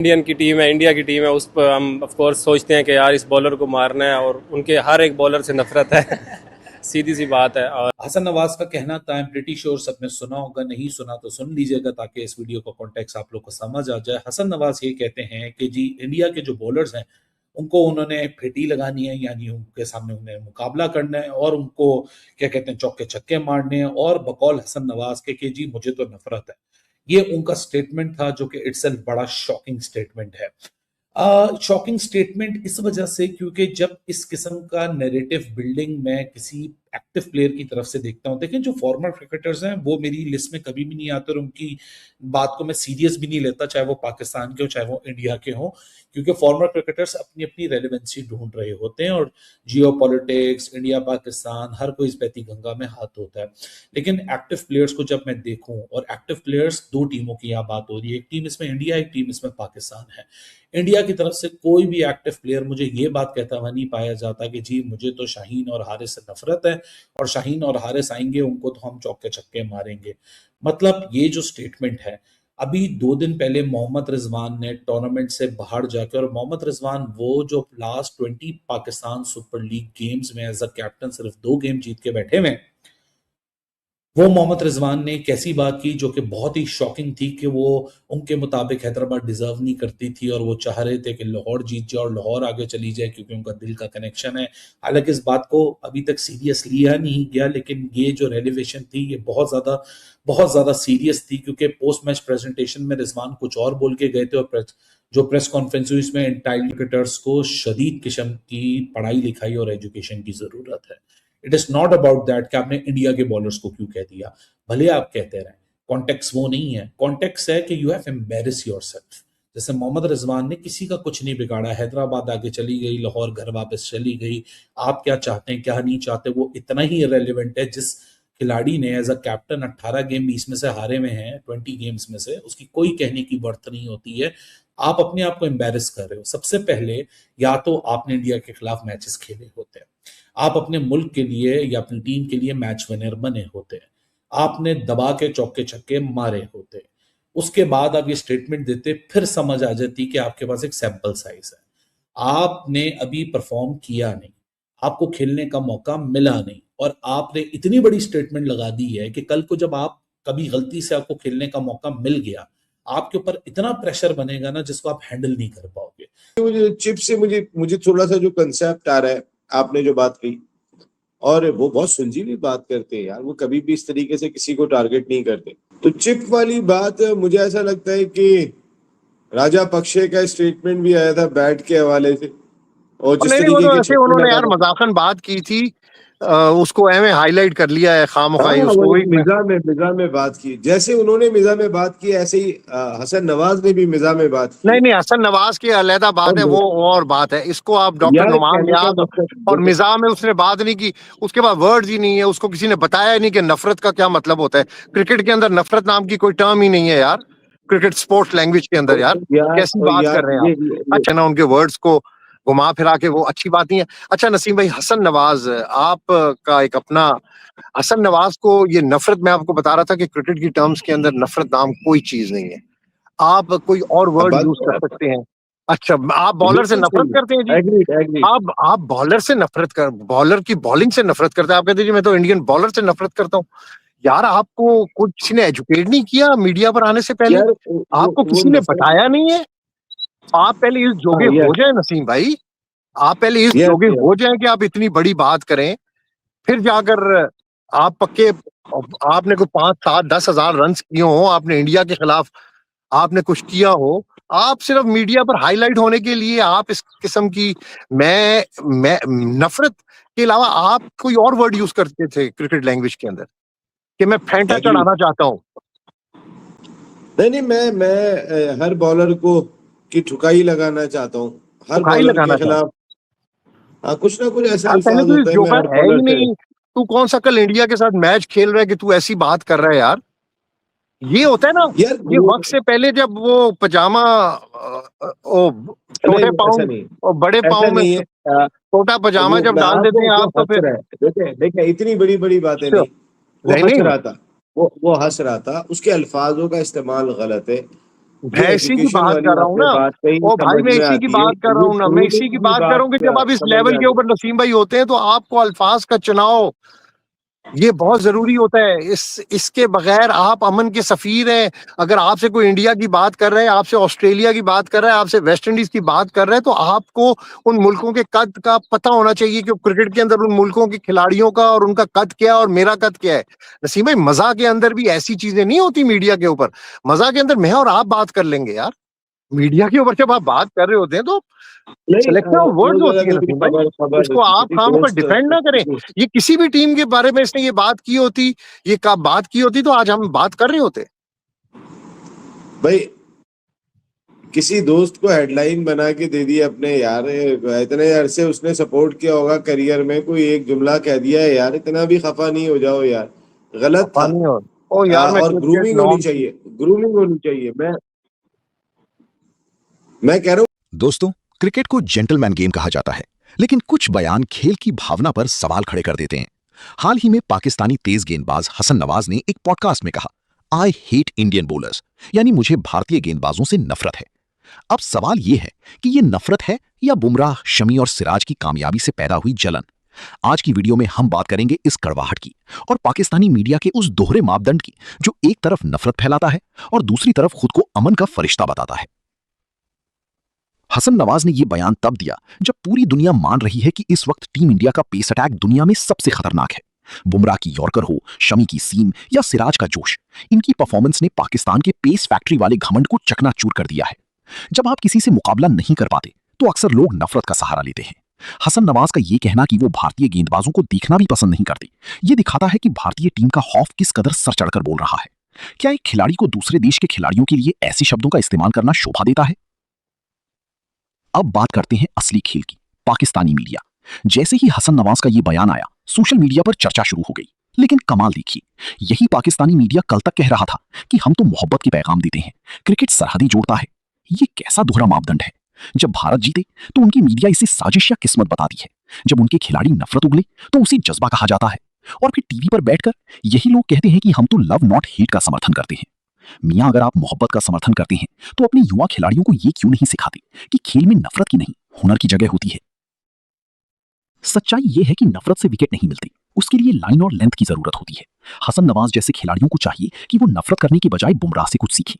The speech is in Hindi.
इंडियन की टीम है, इंडिया की टीम है, उस पर हम ऑफ कोर्स सोचते हैं कि यार इस बॉलर को मारना है, और उनके हर एक बॉलर से नफरत है। सीधी सी बात है। और हसन नवाज का कहना था, आई एम प्रीटी श्योर सबने सुना होगा, नहीं सुना तो सुन लीजिएगा ताकि इस वीडियो का कॉन्टेक्स्ट आप लोग को समझ आ जाए। हसन नवाज ये कहते हैं कि जी इंडिया के जो बॉलर्स हैं उनको उन्होंने फेटी लगानी है, यानी उनके सामने उन्हें मुकाबला करना है और उनको क्या कहते हैं चौके छक्के मारने हैं, और बकौल हसन नवाज के कि जी मुझे तो नफरत है। ये उनका स्टेटमेंट था जो कि इटसेल्फ बड़ा शॉकिंग स्टेटमेंट है। शॉकिंग स्टेटमेंट इस वजह से क्योंकि जब इस किस्म का नैरेटिव बिल्डिंग मैं किसी एक्टिव प्लेयर की तरफ से देखता हूं, देखें जो फॉर्मर क्रिकेटर्स हैं वो मेरी लिस्ट में कभी भी नहीं आते और उनकी बात को मैं सीरियस भी नहीं लेता, चाहे वो पाकिस्तान के हो चाहे वो इंडिया के हो, क्योंकि फॉर्मर क्रिकेटर्स अपनी अपनी रेलिवेंसी ढूंढ रहे होते हैं और जियो पॉलिटिक्स, इंडिया पाकिस्तान, हर कोई इस बहती गंगा में हाथ होता है। लेकिन एक्टिव प्लेयर्स को जब मैं देखूं, और एक्टिव प्लेयर्स दो टीमों की यहाँ बात हो रही है, एक टीम इसमें इंडिया, एक टीम इसमें पाकिस्तान है। इंडिया की तरफ से कोई भी एक्टिव प्लेयर मुझे ये बात कहता हुआ नहीं पाया जाता कि जी मुझे तो शाहीन और हारिस से नफरत है और शाहीन और हारिस आएंगे उनको तो हम चौके छक्के मारेंगे। मतलब ये जो स्टेटमेंट है, अभी 2 दिन पहले मोहम्मद रिजवान ने टूर्नामेंट से बाहर जाकर, और मोहम्मद रिजवान वो जो last 20 Pakistan super league games में एज अ कैप्टन सिर्फ 2 गेम जीत के बैठे हुए, वो मोहम्मद रिजवान ने कैसी बात की जो कि बहुत ही शॉकिंग थी कि वो उनके मुताबिक हैदराबाद डिजर्व नहीं करती थी और वो चाह रहे थे कि लाहौर जीत जाए और लाहौर आगे चली जाए क्योंकि उनका दिल का कनेक्शन है। हालांकि इस बात को अभी तक सीरियस लिया नहीं गया, लेकिन ये जो रेलिवेशन थी ये बहुत ज्यादा सीरियस थी, क्योंकि पोस्ट मैच प्रेजेंटेशन में रिजवान कुछ और बोल के गए थे और जो प्रेस कॉन्फ्रेंस हुई इसमें इंटायर क्रिकेटर्स को शदीद किस्म की पढ़ाई लिखाई और एजुकेशन की जरूरत है। It is not about that कि आपने इंडिया के बॉलर्स को क्यों कह दिया, भले आप कहते रहे, कॉन्टेक्स्ट वो नहीं है। कॉन्टेक्स्ट है कि यू हैव एम्बेरस योरसेल्फ। जैसे मोहम्मद रिजवान ने किसी का कुछ नहीं बिगाड़ा, हैदराबाद आगे चली गई, लाहौर घर वापस चली गई, आप क्या चाहते हैं क्या नहीं चाहते वो इतना ही इरेलीवेंट है। जिस खिलाड़ी ने एज अ कैप्टन 18 गेम 20 में से हारे में हैं, 20 गेम्स में से, उसकी कोई कहने की वर्थ नहीं होती है। आप अपने आप को एम्बेरस कर रहे हो। सबसे पहले या तो आपने इंडिया के खिलाफ मैचेस खेले होते हैं, आप अपने मुल्क के लिए या अपनी टीम के लिए मैच विनर बने होते हैं, आपने दबा के चौके छक्के मारे होते, उसके बाद आप ये स्टेटमेंट देते, फिर समझ आ जाती कि आपके पास एक सैंपल साइज है। आपने अभी परफॉर्म किया नहीं, आपको खेलने का मौका मिला नहीं, और आपने इतनी बड़ी स्टेटमेंट लगा दी है कि कल को जब आप कभी गलती से आपको खेलने का मौका मिल गया, आपके ऊपर इतना प्रेशर बनेगा ना जिसको आप हैंडल नहीं कर पाओगे। मुझे चिप से मुझे मुझे थोड़ा सा जो कंसेप्ट आ रहा है, आपने जो बात कही, और वो बहुत सुलझीली बात करते हैं यार, वो कभी भी इस तरीके से किसी को टारगेट नहीं करते। तो चिप वाली बात मुझे ऐसा लगता है कि राजा पक्षे का स्टेटमेंट भी आया था बैट के हवाले से, और जिस नहीं, वो तरीके तो की ऐसे छक्के उन्होंने यार लगा, मजाकन बात की थी, उसको एवं हाईलाइट कर लिया है खामखाई, उसको वो वही मिज़ा में बात की, जैसे उन्होंने मिज़ा में बात की ऐसे ही हसन नवाज ने भी मिज़ा में बात की। नहीं हसन नवाज की अलहदा बात है, वो और बात है। इसको आप डॉक्टर यार नुमान कहने का याद मतलब और मिज़ा में उसने बात नहीं की, उसके बाद वर्ड्स ही नहीं है, उसको किसी ने बताया नहीं कि नफरत का क्या मतलब होता है। क्रिकेट के अंदर नफरत नाम की कोई टर्म ही नहीं है यार, क्रिकेट स्पोर्ट्स लैंग्वेज के अंदर। यार कैसी बात कर रहे हैं आप? अच्छा ना, उनके वर्ड्स को घुमा फिरा के वो अच्छी बात नहीं है। अच्छा नसीम भाई, हसन नवाज आप का एक अपना, हसन नवाज को ये नफरत, मैं आपको बता रहा था कि क्रिकेट की टर्म्स के अंदर नफरत नाम कोई चीज नहीं है, आप कोई और वर्ड यूज कर सकते हैं। अच्छा, आप बॉलर से नफरत करते हैं जी? एग्री। आप बॉलर से नफरत कर, बॉलर की बॉलिंग से नफरत करते हैं। आप कहते हैं जी मैं तो इंडियन बॉलर से नफरत करता हूँ। यार आपको कुछ ने एजुकेट नहीं किया मीडिया पर आने से पहले? यार आपको किसी ने बताया नहीं है? आप पहले इस जोगे हो जाए नसीम भाई, आप पहले इस जोगे हो जाए कि आप इतनी बड़ी बात करें, फिर जाकर आप पक्के, आपने कोई 5, 7, 10 हजार रन किए हो, आपने इंडिया के खिलाफ आपने कुछ किया हो, आप सिर्फ मीडिया पर हाईलाइट होने के लिए आप इस किस्म की मैं नफरत के अलावा आप कोई और वर्ड यूज करते थे क्रिकेट लैंग्वेज के अंदर कि मैं फेंटा चढ़ाना चाहता हूं। नहीं, मैं हर बॉलर को की ठुकाई लगाना चाहता हूं, हर बॉलर के खिलाफ कुछ ना कुछ ऐसा अल्फाज होता है, मैं हर है ही नहीं। तू कौन सा कल इंडिया के साथ मैच खेल रहा है कि तू ऐसी बात कर रहा है यार? ये होता है ना, ये वक्त से पहले जब वो पजामा छोटे पाँव और बड़े पाँव में छोटा पजामा जब डाल देते हैं आप, तो फिर देखे इतनी बड़ी बड़ी बातें नहीं, वो हंस रहा था, वो हंस रहा था, उसके अल्फाजों का इस्तेमाल गलत है। जो मैं इसी की एजुकेशन बात वाली कर रहा हूँ आपने ना। बात कही ओ भाई समझ मैं में इसी की आती है, बात कर रहा ये हूँ ना, मैं इसी ग्रूमिंग की की बात कर रहा हूँ कि जब आप इस समझ लेवल आ के गई। ऊपर नसीम भाई होते हैं तो आपको अल्फाज का चुनाव ये बहुत जरूरी होता है। इसके बगैर आप अमन के सफीर हैं। अगर आपसे कोई इंडिया की बात कर रहे हैं, आपसे ऑस्ट्रेलिया की बात कर रहा है, आपसे वेस्ट इंडीज की बात कर रहे हैं, तो आपको उन मुल्कों के कद का पता होना चाहिए कि क्रिकेट के अंदर उन मुल्कों के खिलाड़ियों का और उनका कद क्या है और मेरा कद क्या है। नसीम भाई मजा के अंदर भी ऐसी चीजें नहीं होती मीडिया के ऊपर। मजा के अंदर मैं और आप बात कर लेंगे यार, मीडिया के ऊपर जब आप बात कर रहे होते हैं तो नहीं सिलेक्शन ऑफ वो वर्ड्स जरा होती है मेरी नसीम भाई। खबर खबर इसको आप किसी काम पर दोस्त डिफेंड ना करें। ये किसी भी टीम के बारे में इसने ये बात की होती, ये बात की होती तो आज हम बात कर रहे होते। भाई किसी दोस्त को हेडलाइन बना के दे दिया अपने यार, इतने अरसे उसने सपोर्ट किया होगा करियर में, कोई एक जुमला कह दिया है यार, इतना भी खफा नहीं हो जाओ यार, गलत था। पानी और ओ यार मैं और क्रिकेट ग्रूमिंग होनी नॉर्म्स की चाहिए, ग्रूमिंग होनी चाहिए। मैं कह रहा हूँ दोस्तों, क्रिकेट को जेंटलमैन गेम कहा जाता है, लेकिन कुछ बयान खेल की भावना पर सवाल खड़े कर देते हैं। हाल ही में पाकिस्तानी तेज गेंदबाज हसन नवाज ने एक पॉडकास्ट में कहा, आई हेट इंडियन बॉलर्स, यानी मुझे भारतीय गेंदबाजों से नफरत है। अब सवाल यह है कि यह नफरत है या बुमराह, शमी और सिराज की कामयाबी से पैदा हुई जलन। आज की वीडियो में हम बात करेंगे इस कड़वाहट की और पाकिस्तानी मीडिया के उस दोहरे मापदंड की जो एक तरफ नफरत फैलाता है और दूसरी तरफ खुद को अमन का फरिश्ता बताता है। हसन नवाज ने यह बयान तब दिया जब पूरी दुनिया मान रही है कि इस वक्त टीम इंडिया का पेस अटैक दुनिया में सबसे खतरनाक है। बुमराह की यॉर्कर हो, शमी की सीम या सिराज का जोश, इनकी परफॉर्मेंस ने पाकिस्तान के पेस फैक्ट्री वाले घमंड को चकनाचूर कर दिया है। जब आप किसी से मुकाबला नहीं कर पाते तो अक्सर लोग नफरत का सहारा लेते हैं। हसन नवाज का यह कहना कि वो भारतीय गेंदबाजों को देखना भी पसंद नहीं करते, यह दिखाता है कि भारतीय टीम का खौफ किस कदर सर चढ़कर बोल रहा है। क्या एक खिलाड़ी को दूसरे देश के खिलाड़ियों के लिए ऐसे शब्दों का इस्तेमाल करना शोभा देता है? अब बात करते हैं असली खेल की, पाकिस्तानी मीडिया। जैसे ही हसन नवाज का यह बयान आया, सोशल मीडिया पर चर्चा शुरू हो गई। लेकिन कमाल देखिए, यही पाकिस्तानी मीडिया कल तक कह रहा था कि हम तो मोहब्बत के पैगाम देते हैं, क्रिकेट सरहदें जोड़ता है। ये कैसा दोहरा मापदंड है? जब भारत जीते तो उनकी मीडिया इसे साजिश या किस्मत बताती है, जब उनके खिलाड़ी नफरत उगले तो उसे जज्बा कहा जाता है, और फिर टीवी पर बैठकर यही लोग कहते हैं कि हम तो लव नॉट हेट का समर्थन करते हैं। मियां, अगर आप मोहब्बत का समर्थन करते हैं तो अपने युवा खिलाड़ियों को यह क्यों नहीं सिखाते कि खेल में नफरत की नहीं, हुनर की जगह होती है। सच्चाई यह है कि नफरत से विकेट नहीं मिलती, उसके लिए लाइन और लेंथ की जरूरत होती है। हसन नवाज जैसे खिलाड़ियों को चाहिए कि वो नफरत करने के बजाय बुमराह से कुछ सीखें।